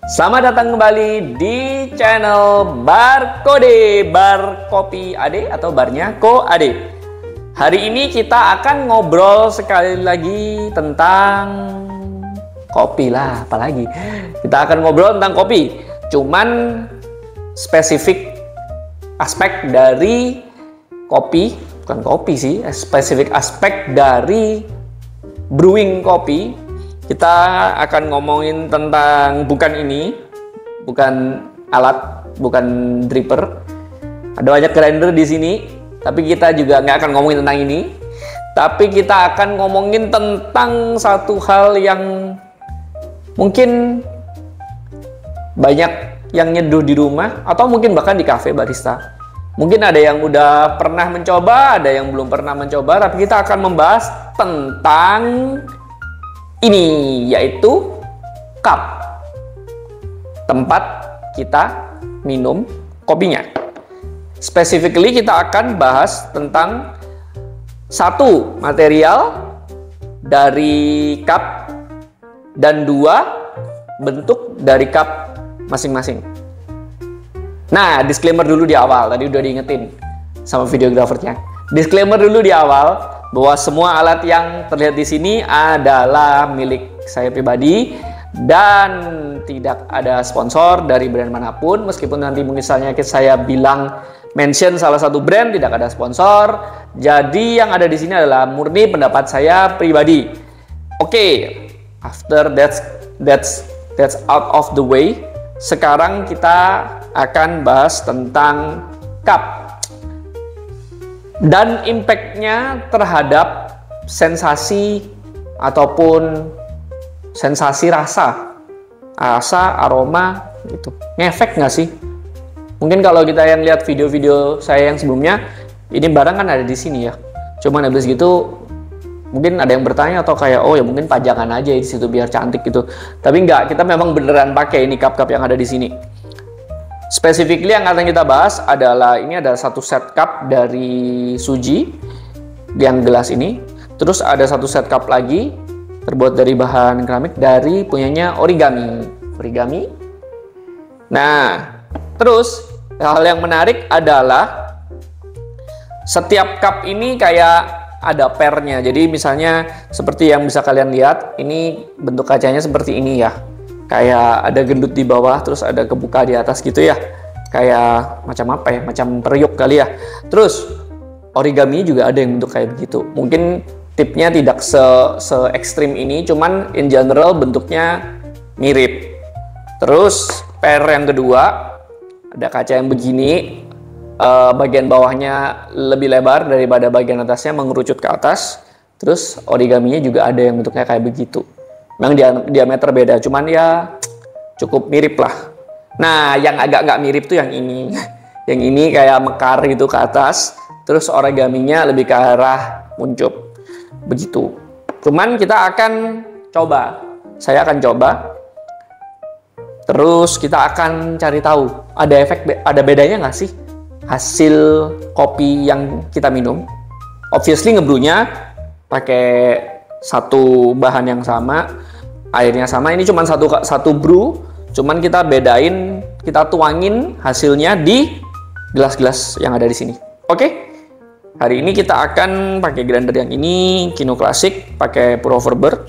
Selamat datang kembali di channel Bar Kode, Bar Kopi Ade atau barnya Ko Ade. Hari ini kita akan ngobrol sekali lagi tentang kopi lah, apalagi. Kita akan ngobrol tentang kopi, cuman spesifik aspek dari kopi, bukan kopi sih, spesifik aspek dari brewing kopi. Kita akan ngomongin tentang bukan alat, bukan dripper. Ada banyak grinder di sini, tapi kita juga nggak akan ngomongin tentang ini. Tapi kita akan ngomongin tentang satu hal yang mungkin banyak yang nyeduh di rumah atau mungkin bahkan di cafe barista. Mungkin ada yang udah pernah mencoba, ada yang belum pernah mencoba, tapi kita akan membahas tentang ini, yaitu cup, tempat kita minum kopinya. Specifically kita akan bahas tentang satu, material dari cup, dan dua, bentuk dari cup masing-masing. Nah, disclaimer dulu di awal, tadi udah diingetin sama videografernya. Disclaimer dulu di awal bahwa semua alat yang terlihat di sini adalah milik saya pribadi dan tidak ada sponsor dari brand manapun. Meskipun nanti misalnya saya bilang mention salah satu brand, tidak ada sponsor. Jadi yang ada di sini adalah murni pendapat saya pribadi. Oke, after that's out of the way. Sekarang kita akan bahas tentang cup dan impact-nya terhadap sensasi ataupun sensasi rasa, aroma gitu. Ngefek nggak sih? Mungkin kalau kita yang lihat video-video saya yang sebelumnya, ini barang kan ada di sini ya. Cuman habis gitu mungkin ada yang bertanya atau kayak oh ya mungkin pajangan aja di situ biar cantik gitu. Tapi enggak, kita memang beneran pakai ini cup-cup yang ada di sini. Specifically yang akan kita bahas adalah ini ada satu set cup dari Suji yang gelas ini. Terus ada satu set cup lagi terbuat dari bahan keramik dari punyanya Origami. Nah, terus hal yang menarik adalah setiap cup ini kayak ada pernya. Jadi misalnya seperti yang bisa kalian lihat, ini bentuk kacanya seperti ini ya. Kayak ada gendut di bawah, terus ada kebuka di atas gitu ya. Kayak macam apa ya, macam periuk kali ya. Terus origami juga ada yang bentuk kayak begitu. Mungkin tipnya tidak se ekstrim ini, cuman in general bentuknya mirip. Terus pair yang kedua, ada kaca yang begini. Bagian bawahnya lebih lebar daripada bagian atasnya, mengerucut ke atas. Terus origaminya juga ada yang bentuknya kayak begitu. Memang diameter beda, cuman ya cukup mirip lah. Nah, yang agak nggak mirip tuh yang ini. Yang ini kayak mekar gitu ke atas, terus origaminya lebih ke arah muncup. Begitu. Cuman kita akan coba. Saya akan coba. Terus kita akan cari tahu, ada bedanya nggak sih hasil kopi yang kita minum? Obviously ngebrewnya pakai satu bahan yang sama, airnya sama. Ini cuma satu brew, cuman kita bedain, kita tuangin hasilnya di gelas-gelas yang ada di sini. Oke, hari ini kita akan pakai grinder yang ini, Kino Classic, pakai pour over bar.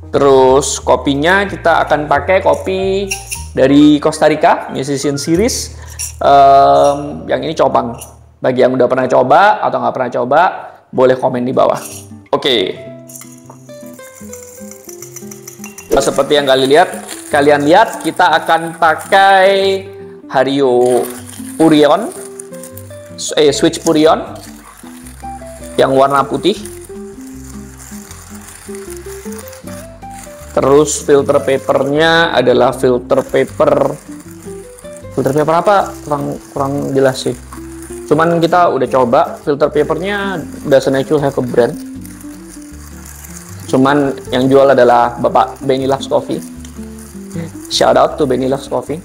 Terus kopinya kita akan pakai kopi dari Costa Rica, Musician Series. Yang ini cobang. Bagi yang udah pernah coba atau nggak pernah coba, boleh komen di bawah. Oke. Seperti yang kalian lihat, kita akan pakai Hario Purion, Switch Purion yang warna putih. Terus filter papernya adalah filter paper apa? Kurang jelas sih. Cuman kita udah coba filter papernya, doesn't actually have a brand. Cuman yang jual adalah Bapak Benny Loves Coffee. Shout out to Benny Loves Coffee.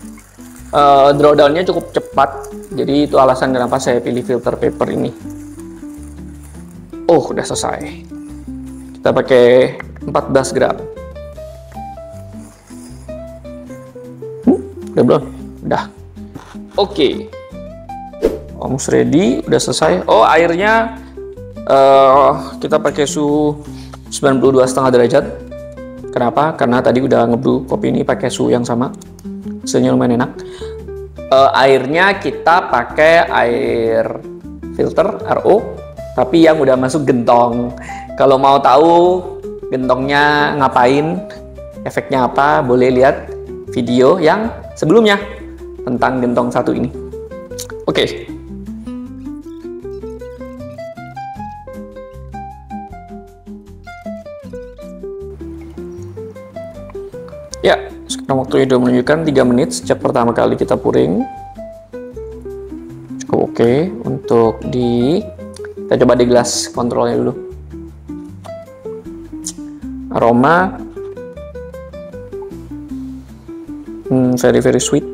Drawdownnya cukup cepat, jadi itu alasan kenapa saya pilih filter paper ini. Oh, udah selesai. Kita pakai 14 gram. Udah belum? Udah. Oke. Almost ready, udah selesai. Oh, airnya kita pakai suhu 92,5 derajat. Kenapa? Karena tadi udah ngebrew kopi ini pakai suhu yang sama. Hasilnya lumayan enak. Airnya kita pakai air filter RO, tapi yang udah masuk gentong. Kalau mau tahu gentongnya ngapain, efeknya apa, boleh lihat video yang sebelumnya tentang gentong satu ini. Oke. Ya, sekarang waktunya udah menunjukkan 3 menit sejak pertama kali kita pouring. Cukup oke. Untuk kita coba di gelas kontrolnya dulu. Aroma very very sweet.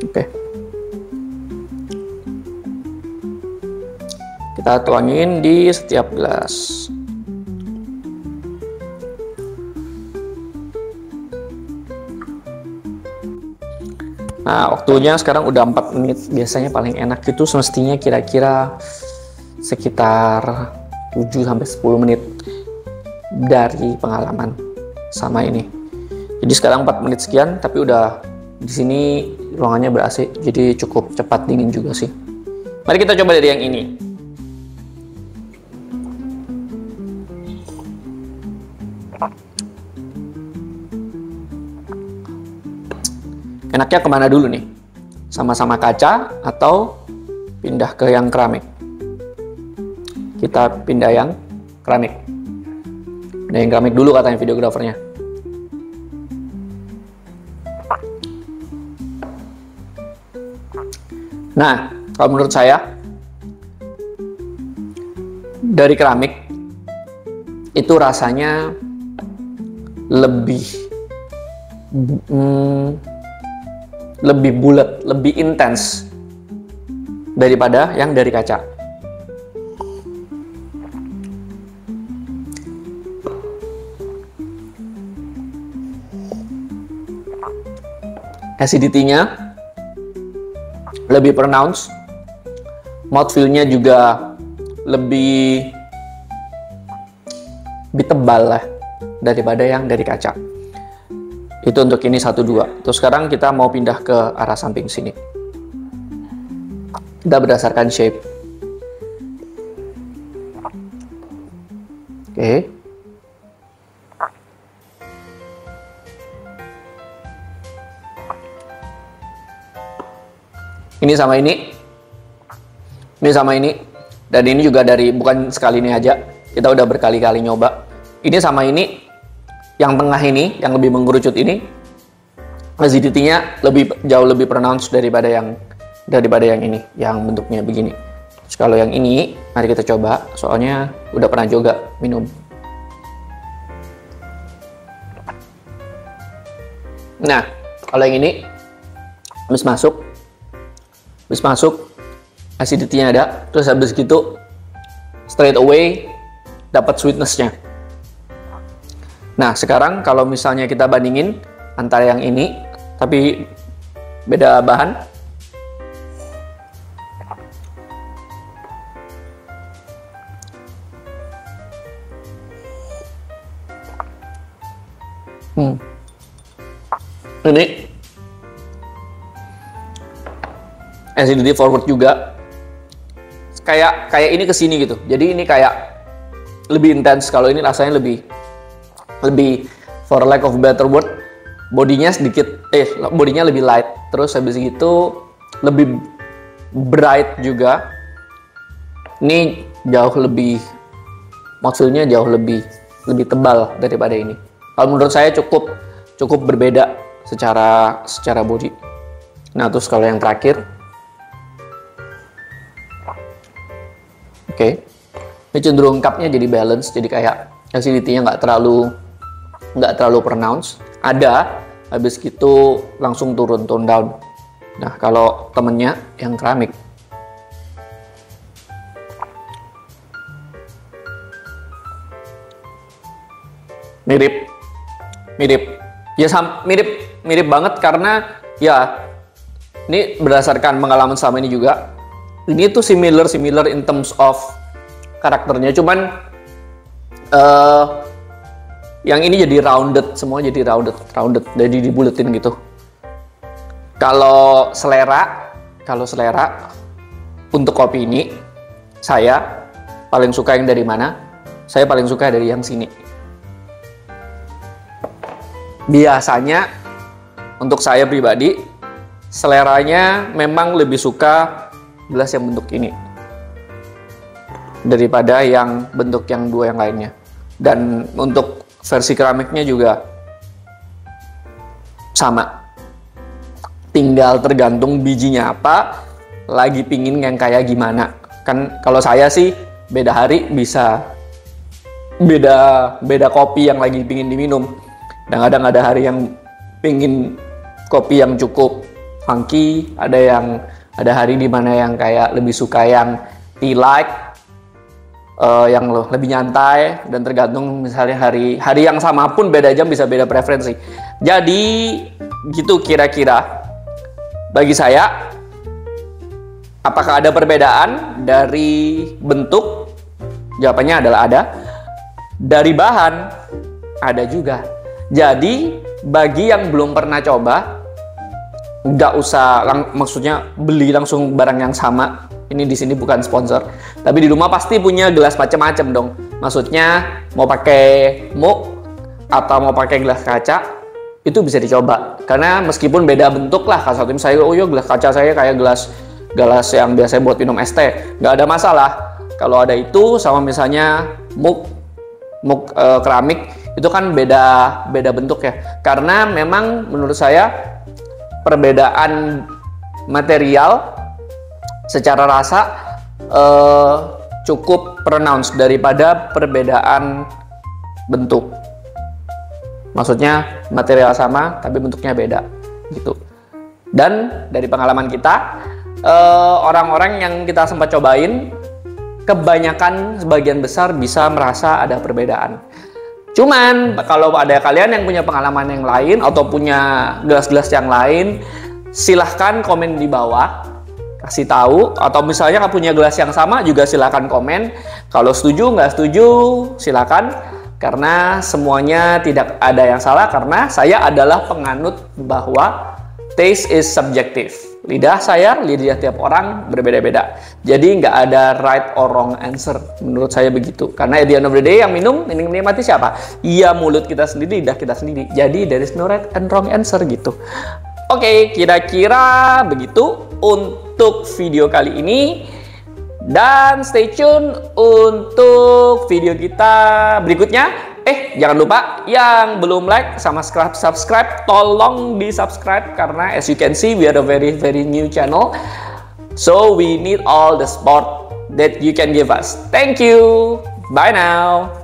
Oke. Kita tuangin di setiap gelas. Nah, waktunya sekarang udah 4 menit. Biasanya paling enak itu semestinya kira-kira sekitar 7-10 menit dari pengalaman sama ini. Jadi sekarang 4 menit sekian, tapi udah di sini ruangannya ber-AC, jadi cukup cepat dingin juga sih. Mari kita coba dari yang ini. Enaknya kemana dulu nih? Sama-sama kaca atau pindah ke yang keramik? Kita pindah yang keramik. Pindah yang keramik dulu katanya videografernya. Nah, kalau menurut saya dari keramik itu rasanya lebih bulat, lebih intens daripada yang dari kaca. Acidity-nya lebih pronounced, mouthfeel-nya juga lebih tebal lah daripada yang dari kaca. Itu untuk ini 1-2. Terus sekarang kita mau pindah ke arah samping sini. Kita berdasarkan shape. Oke. Ini sama ini. Ini sama ini. Dan ini juga dari, bukan sekali ini aja. Kita udah berkali-kali nyoba. Ini sama ini. Yang tengah ini, yang lebih mengerucut ini, acidity-nya jauh lebih pronounced daripada yang ini, yang bentuknya begini. Terus kalau yang ini, mari kita coba, soalnya udah pernah juga minum. Nah, kalau yang ini, habis masuk, acidity-nya ada, terus habis gitu, straight away, dapat sweetness-nya. Nah, sekarang kalau misalnya kita bandingin antara yang ini, tapi beda bahan. Ini acidity forward juga. Kayak ini kesini gitu. Jadi ini kayak lebih intens. Kalau ini rasanya lebih for lack of better word, bodinya lebih light, terus habis itu lebih bright juga. Ini jauh lebih, mouthfeel-nya jauh lebih tebal daripada ini. Kalau menurut saya cukup berbeda secara body. Nah, terus kalau yang terakhir, oke, ini cenderung cupnya jadi balance, jadi kayak acidity-nya nggak terlalu pronounced. Ada, habis gitu langsung turun, tone down. Nah, kalau temennya yang keramik, Mirip, mirip. Ya mirip banget karena ya ini berdasarkan pengalaman selama ini juga. Ini tuh similar in terms of karakternya. Cuman yang ini jadi rounded, semua jadi rounded, jadi dibuletin gitu. Kalau selera untuk kopi ini, saya paling suka yang dari mana? Saya paling suka dari yang sini. Biasanya untuk saya pribadi, seleranya memang lebih suka gelas yang bentuk ini daripada yang bentuk yang dua yang lainnya. Dan untuk versi keramiknya juga sama. Tinggal tergantung bijinya apa, lagi pingin yang kayak gimana. Kan kalau saya sih beda hari bisa beda kopi yang lagi pingin diminum. Dan kadang ada hari yang pingin kopi yang cukup funky, ada hari dimana yang kayak lebih suka yang tea-like, yang lebih nyantai, dan tergantung misalnya hari yang sama pun beda jam bisa beda preferensi. Jadi gitu kira-kira bagi saya. Apakah ada perbedaan dari bentuk? Jawabannya adalah ada. Dari bahan ada juga. Jadi bagi yang belum pernah coba, nggak usah maksudnya beli langsung barang yang sama. Ini di sini bukan sponsor, tapi di rumah pasti punya gelas macam-macam dong. Maksudnya mau pakai mug atau mau pakai gelas kaca, itu bisa dicoba. Karena meskipun beda bentuk lah, kalau satu saya, oh iya gelas kaca saya kayak gelas yang biasa buat minum es teh, nggak ada masalah. Kalau ada itu sama misalnya mug keramik, itu kan beda bentuk ya. Karena memang menurut saya perbedaan material secara rasa cukup pronounced daripada perbedaan bentuk. Maksudnya material sama tapi bentuknya beda gitu. Dan dari pengalaman kita, orang-orang yang kita sempat cobain, kebanyakan sebagian besar bisa merasa ada perbedaan. Cuman kalau ada kalian yang punya pengalaman yang lain atau punya gelas-gelas yang lain, silahkan komen di bawah, kasih tahu. Atau misalnya punya gelas yang sama juga silahkan komen. Kalau setuju nggak setuju silahkan. Karena semuanya tidak ada yang salah, karena saya adalah penganut bahwa taste is subjective. Lidah saya, lidah tiap orang berbeda-beda. Jadi nggak ada right or wrong answer. Menurut saya begitu. Karena at the end of the day yang menikmati siapa? Iya, mulut kita sendiri, lidah kita sendiri. Jadi there is no right and wrong answer gitu. Oke, kira-kira begitu untuk video kali ini. Dan stay tune untuk video kita berikutnya. Jangan lupa yang belum like sama subscribe, tolong di subscribe karena as you can see we are a very new channel, so we need all the support that you can give us. Thank you, bye now.